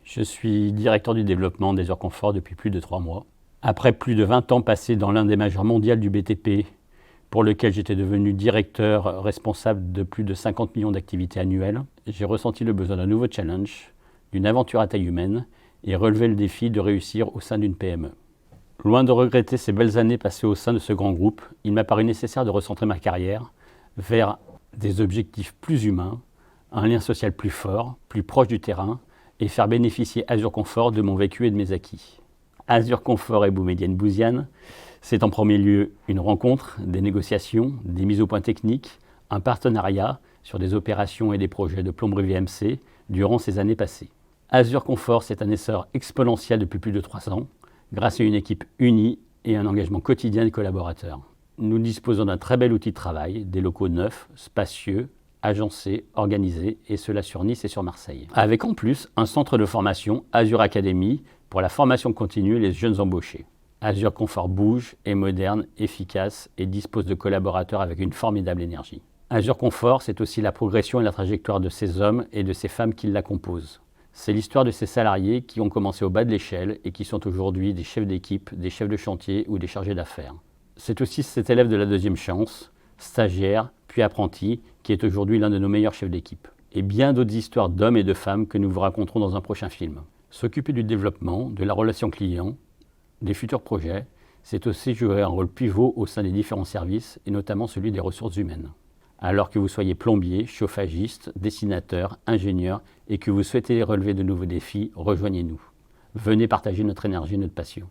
Je suis directeur du développement d'Azure Comfort depuis plus de 3 mois. Après plus de 20 ans passés dans l'un des majors mondiaux du BTP, pour lequel j'étais devenu directeur responsable de plus de 50 millions d'activités annuelles, j'ai ressenti le besoin d'un nouveau challenge, d'une aventure à taille humaine et relevé le défi de réussir au sein d'une PME. Loin de regretter ces belles années passées au sein de ce grand groupe, il m'a paru nécessaire de recentrer ma carrière vers des objectifs plus humains, un lien social plus fort, plus proche du terrain et faire bénéficier Azure Comfort de mon vécu et de mes acquis. Azure Comfort et Boumedienne Bouziane, c'est en premier lieu une rencontre, des négociations, des mises au point techniques, un partenariat sur des opérations et des projets de plomberie VMC durant ces années passées. Azure Comfort, c'est un essor exponentiel depuis plus de 3 ans, grâce à une équipe unie et un engagement quotidien des collaborateurs. Nous disposons d'un très bel outil de travail, des locaux neufs, spacieux, agencés, organisés, et cela sur Nice et sur Marseille. Avec en plus un centre de formation, Azure Academy, pour la formation continue et les jeunes embauchés. Azure Comfort bouge, est moderne, efficace et dispose de collaborateurs avec une formidable énergie. Azure Comfort, c'est aussi la progression et la trajectoire de ces hommes et de ces femmes qui la composent. C'est l'histoire de ces salariés qui ont commencé au bas de l'échelle et qui sont aujourd'hui des chefs d'équipe, des chefs de chantier ou des chargés d'affaires. C'est aussi cet élève de la deuxième chance, stagiaire, puis apprenti, qui est aujourd'hui l'un de nos meilleurs chefs d'équipe. Et bien d'autres histoires d'hommes et de femmes que nous vous raconterons dans un prochain film. S'occuper du développement, de la relation client, des futurs projets, c'est aussi jouer un rôle pivot au sein des différents services et notamment celui des ressources humaines. Alors que vous soyez plombier, chauffagiste, dessinateur, ingénieur et que vous souhaitez relever de nouveaux défis, rejoignez-nous. Venez partager notre énergie et notre passion.